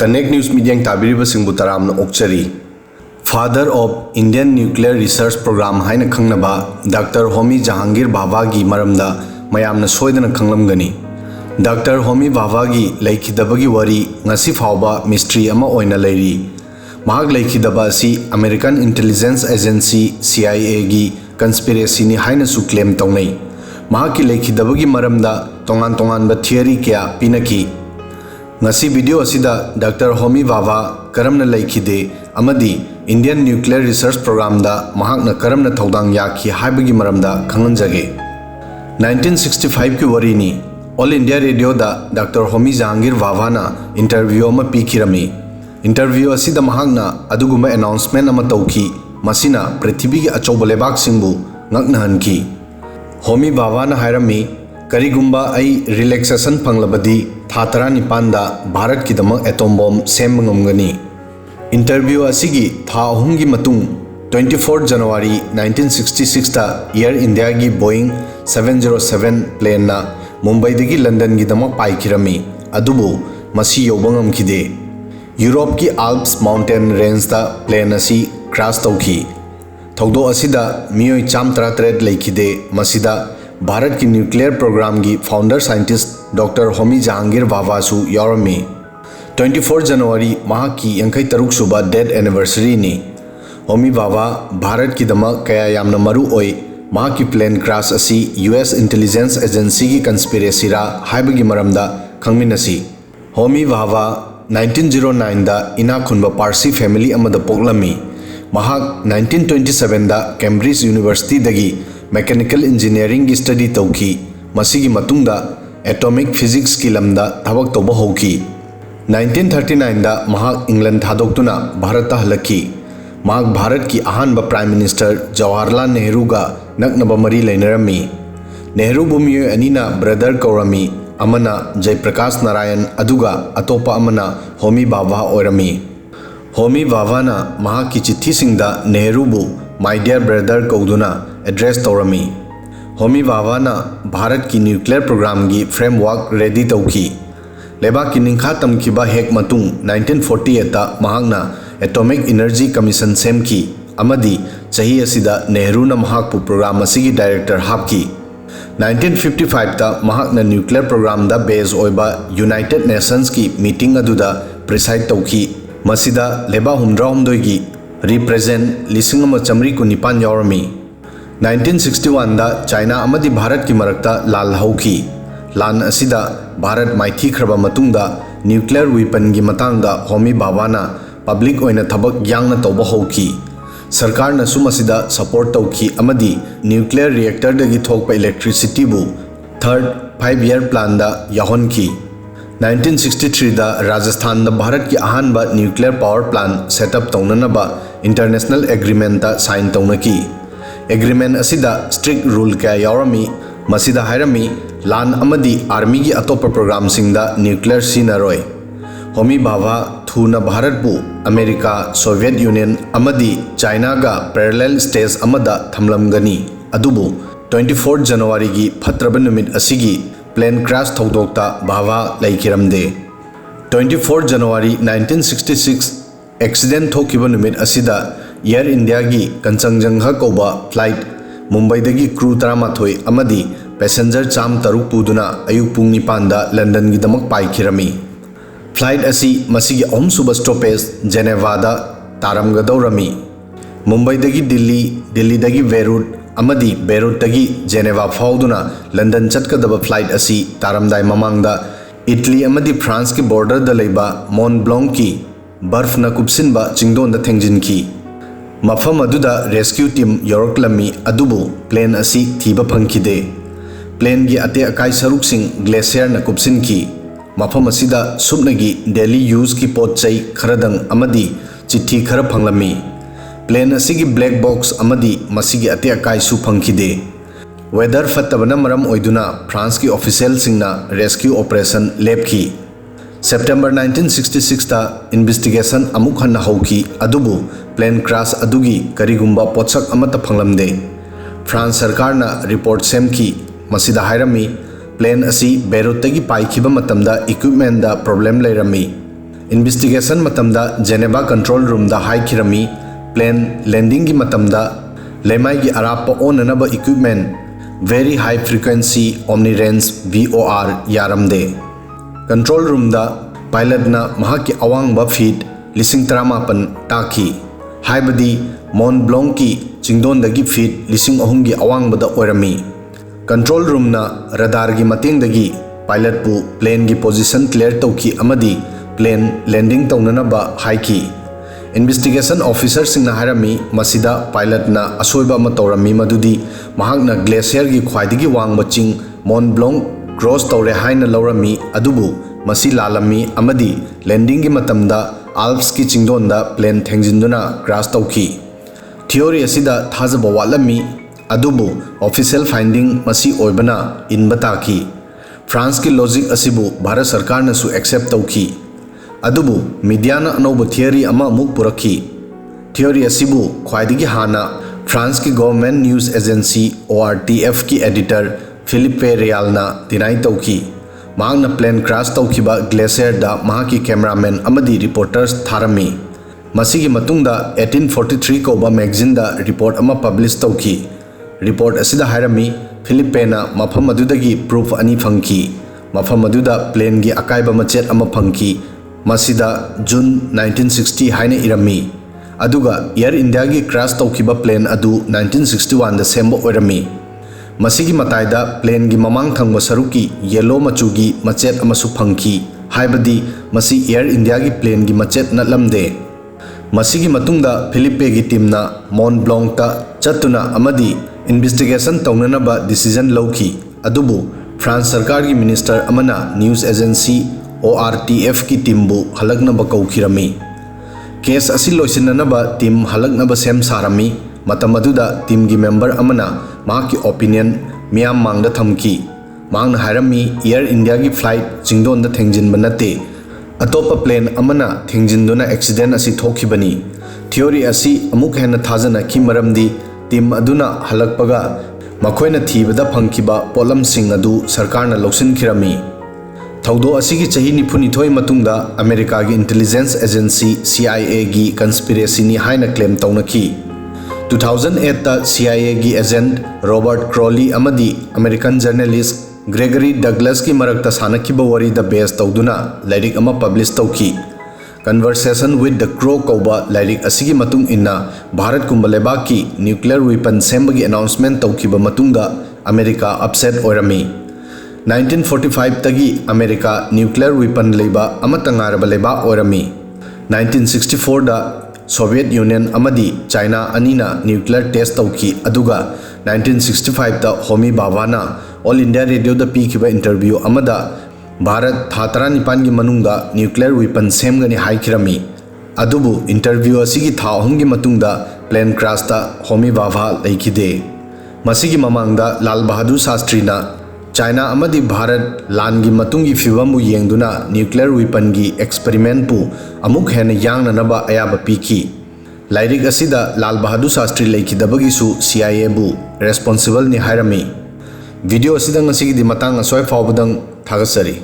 Connect news media ताबीरिबसिंगबु तरामना ओक्चरी father of Indian nuclear research program हाइना खंगनबा डॉक्टर होमी जहांगीर भाभा की मरमदा मयामना सोयदना खंगलमगनी डॉक्टर होमी भाभा की लैखिदबगी वरी ngasi फावबा मिस्ट्री अमा ओइना लैरी महाग लैखिदबा असि अमेरिकन इंटेलिजेंस एजेंसी CIA की कंस्पिरेसी नि हाइना सु क्लेम तौनै महाग की लैखिदबगी मरमदा तोंगान तोंगानबा थियरी क्या पिनकी ngasi वीडियो असिदा डॉक्टर होमी भाभा करमना लैखिदे अमदी इंडियन न्यूक्लियर रिसर्च प्रोग्राम दा महाकना करमना थौदांग याखी हाइबगी मरमदा खंगनजगे 1965 की वरीनी ऑल इंडिया रेडियो दा डॉक्टर होमी जहांगीर भाभा ना इंटरव्यू अमा पीखिरमी इंटरव्यू असिदा महाकना अदुगुमा अनाउंसमेंट अमा तौखी मसिना पृथ्वी की अचौब लेबाक सिंबु ngaknahанki होमी भाभा ना हायरमी करीगुम्बा आई रिलैक्सेशन फंगलबदी था 19 भारत की दमक एटॉम बॉम्ब सेम ngमगनी इंटरव्यू असिगी था 3 की मतुंग 24 जनवरी 1966 ता एयर इंडिया की बोइंग 707 प्लेन ना मुंबई दगी लंदन की दमक पाइखिरमी अदुबु मसी योबंगमखिदे यूरोप की आल्प्स माउंटेन रेंज दा प्लेन असी क्रैश तौखी थौदो असिदा मियोय 133 लैखिदे मसिदा भारत की न्यूक्लियर प्रोग्राम की founder scientist doctor Homi Jehangir भाभासु यारमी 24 जनवरी माह की 83 सुबह डेथ एनिवर्सरी ने होमी भाभा भारत की दमक कया यामना मरु ओई माह की प्लेन क्रैश असी US इंटेलिजेंस एजेंसी की कंस्पिरेसी रा हाइबगी मरमदा खंगमिनसी होमी भाभा 1909 दा इना खुनबा पारसी फैमिली अमदा पोगलमी महाक 1927 दा कैम्ब्रिज यूनिवर्सिटी दगी मैकेनिकल इंजीनियरिंग की स्टडी तौखी मसीगी मतुंगदा एटॉमिक फिजिक्स की लमदा थबक तौबा होकी 1939 दा महाक इंग्लैंड थादोक्तुना भारत हलकी महाक भारत की अहानबा प्राइम मिनिस्टर जवाहरलाल नेहरू गा नकनबा मरी लेनरमी नेहरू बुमियो अनीना ब्रदर कौरमी अमना जयप्रकाश नारायण अदुगा अतोपा अमना होमी भाभा ओरमी होमी भाभाना महाक की चिट्ठीसिंगदा नेहरूबु माय डियर ब्रदर कौदुना एड्रेस तौरमी होमी भाभाना भारत की न्यूक्लियर प्रोग्राम की फ्रेमवर्क रेडी तौखी लेबाक की निंखा तमखिबा हेक मतुंग 1948 ता महाकना एटॉमिक एनर्जी कमीशन सेमकी अमदी चही असिदा नेहरूना महाकपु प्रोग्राम असिगी डायरेक्टर हापकी 1955 ता महाकना न्यूक्लियर प्रोग्राम दा बेस ओइबा यूनाइटेड नेशंस की मीटिंग अदुदा प्रिसाइड तौखी मसिदा लेबा हुमद्रा हुमदोई की रिप्रेजेंट लिसिंग अमा चमरी कुनिपान यावरमी 1961 दा चाइना अमदी भारत की मरक्ता लाल हौकी लान असिदा भारत माइथीख्रबा मतुंगदा न्यूक्लियर वेपन की मतंगदा होमी भाभाना पब्लिक ओइना थबक यांगना तौबा हौकी सरकार न सुमसिदा सपोर्ट तौखी अमदी न्यूक्लियर रिएक्टर दगी थोकपा इलेक्ट्रिसिटी बु थर्ड 5 ईयर प्लान दा याहोनकी 1963 दा राजस्थान दा भारत की अहानबा न्यूक्लियर पावर प्लांट सेटअप तौननबा इंटरनेशनल एग्रीमेंट दा साइन तौनकी एग्रीमेंट असिदा स्ट्रिक्ट रूल क्या यावरमी मसिदा हायरमी लान अमदी आर्मी की अतोप प्रोग्राम सिंगदा न्यूक्लियर सीनरोय होमी भाभा थूना भारत बु अमेरिका सोवियत यूनियन अमदी चाइना गा पैरेलल स्टेज अमदा थमलमगनी अदुबु 24 जनवरी की फत्रब नुमित असिगी प्लेन क्रैश थौदोक्ता भाभा लैखिरमदे 24 जनवरी 1966 एक्सीडेंट थोकिबा नुमित असिदा एयर इंडिया की कंचनजंगा कौबा फ्लाइट मुंबई दगी क्रू 13 अमदी पैसेंजर 3 पुदुना अयुक पुंग 9 दा लंदन की दमक पाइखिरमी फ्लाइट असी मसीगी अहम सुबह स्टॉपेज जेनेवादा तारमगदौरमी मुंबई दगी दिल्ली दगी बेरूट अमदी बेरूट दगी जेनेवा फाउदुना लंदन चटकदब फ्लाइट असी तारमदाय ममांगदा इटली अमदी फ्रांस की बॉर्डर द लेबा मॉन ब्लॉन्ग की बर्फ न कुपसिनबा चिंगदोन द थेंजिनकी मफम अदुदा रेस्क्यू टीम यौरक्लमी अदुबु प्लेन असी थीबा फंखिदे प्लेन की अते अकाई सरुकसिंग ग्लेशियर न कुपसिनकी मफम असिदा सुपनगी डेली यूज की पोत चई खरदंग अमदी चिट्ठी खर फंगलमी प्लेन असिगी ब्लैक बॉक्स अमदी मसिगी अते अकाई सु फंखिदे वेदर फत्तबना मरम ओइदुना फ्रांस की ऑफिशियल सिंगना रेस्क्यू ऑपरेशन लेपखी सेप्टेंबर 1966 ता इन्वेस्टिगेशन अमुक हन्ना हौकी अदुबु प्लेन क्रैश अदुगी करीगुम्बा पोत्सक अमत फंगलमदे फ्रांस सरकार ना रिपोर्ट सेमकी मसिदा हायरमी प्लेन असी बेरूट तगी पाइखिबा मतमदा इक्विपमेंट दा प्रॉब्लम लेरमी इन्वेस्टिगेशन मतमदा जेनेवा कंट्रोल रूम दा हाइखिरमी प्लेन लैंडिंग की मतमदा लेमाई की अराप ओननब equipment very high frequency omni range VOR यारमदे। कंट्रोल रूम दा पायलटना महाकी अवांग फीट 19,000 ताकी हाइबदी मोन ब्लोंग की चिंगदोंदगी फीट 3,000 की अवांगबदा ओरमी। कंट्रोल रूम ना रडार की मतेंगदगी पायलट पु प्लेन की पोजीशन क्लियर तौकी अमदी प्लेन लैंडिंग तौननबा हाइकी। इन्वेस्टिगेशन ऑफिसर सिंह हायरमी मसिदा पायलटना असोइबा अमा तौरमी मदुदी महाकना ग्लेशियर की ख्वाइदगी वांगबा चिंग मोन ब्लोंग क्रॉस तौरे हाइना लौरमी अदुबु मसी लालमी अमदी लैंडिंग की मतमदा आल्प्स की चिंगदोंदा प्लेन थेंजिंदुना क्रॉस तौकी। थियोरी असिदा थाजबा वालमी अदुबु ऑफिशियल फाइंडिंग मसी ओइबना इनबा ताकी। फ्रांस की लॉजिक असिबु भारत सरकार नसु एक्सेप्ट तौकी अदुबु मीडियाना अनौब थियोरी अमा मुक पुरखी। थियोरी असिबु ख्वाइदगी हाना फ्रांस की गवर्नमेंट न्यूज़ एजेंसी ORTF की एडिटर फिलिपे रियालना डिनाई तौकी। मांगना प्लेन क्रैश तौखिबा ग्लेशियर दा महाकी कैमरामैन अमदी रिपोर्टर्स थारमी। मसीगी मतुंगदा 1843 कौबा मैगजीन दा रिपोर्ट अमा पब्लिश तौकी। रिपोर्ट असिदा हायरमी फिलिपेना मफम अदुदगी प्रूफ अनी फंकी। मफम अदुदा प्लेन की अकायबा मचेत अमा फंकी। मसिदा जून 1960 हाइने इरमी अदुगा एयर इंडिया की क्रैश तौखिबा प्लेन अदु 1961 दा सेम्बो ओइरमी। मसिगी मताइदा प्लेन की ममांग थंगबा सरुकी येलो मचुगी मचेत अमसु फंकी हाइबदी मसी एयर इंडिया की प्लेन की मचेत नलमदे। मसिगी मतुंगदा फिलिपे की टीमना मोन ब्लोंग ता चतुना अमदी इन्वेस्टिगेशन तौननबा डिसीजन लौकी अदुबु फ्रांस सरकार की मिनिस्टर अमना न्यूज़ एजेंसी ORTF की टीमबु हलकनबा कौखिरमी। केस असी लोइसिननबा टीम हलकनबा सेम सारमी। मतम अदुदा टीम की मेंबर अमना माकी ओपिनियन मियाम मांगदा थमकी। मांगना हायरमी एयर इंडिया की फ्लाइट चिंगदोंदा थेंजिनबा नते अतोपा प्लेन अमना थेंजिनदुना एक्सीडेंट असी थोखिबनी। थियोरी असी अमुक हेन्ना थाजनखि मरमदी टीम अदुना हलकपगा मखोयना थीबदा फंखिबा पोलमसिंग अदु सरकारना लौसिनखिरमी। थौदो असिगी चही 92 मतुंगदा अमेरिका की इंटेलिजेंस एजेंसी CIA की कंस्पिरेसी हाइना क्लेम तौनखी। 2008 ता CIA की एजेंट रॉबर्ट क्रॉली अमदी अमेरिकन जर्नलिस्ट ग्रेगरी डगलस की मरक्ता सानखिबा वरी द बेस तौदुना लाइरिक अमा पब्लिश तौखी। कन्वर्सेशन विद द क्रो कौबा लाइरिक असिगी मतुंग इन्ना भारत कुंबा लेबाक की न्यूक्लियर वेपन सेंबगी अनाउंसमेंट तौखिबा मतुंगदा अमेरिका अपसेट ओइरमी। 1945 तगी अमेरिका न्यूक्लियर वेपन लेबा अमतंगारबा लेबा ओरमी। 1964 दा सोवियत यूनियन अमदी चाइना अनीना न्यूक्लियर टेस्ट तौकी अदुगा 1965 दा होमी बाबाना ऑल इंडिया रेडियो दा पीखिबा इंटरव्यू अमदा भारत था 19 की मनुंगा न्यूक्लियर वेपन सेमगनी हाइखिरमी। अदुबु इंटरव्यू असिगी था 3 की मतुंगदा प्लेन क्रैश ता होमी बाबा लेखिदे। मसिगी ममांगदा लाल बहादुर शास्त्रीना चाइना अमदी भारत लान की मतुंगी फिवमु येंगदुना न्यूक्लियर वेपन की एक्सपेरिमेंट पु अमुक हेन यांगननबा अयाबा पीखी। लाइरिक असिदा लाल बहादुर शास्त्री लेखिदबगिसु CIA बु रेस्पॉन्सिबल नि हायरमी। वीडियो असिदा ngasi di matang asoi fawbadang thagasari।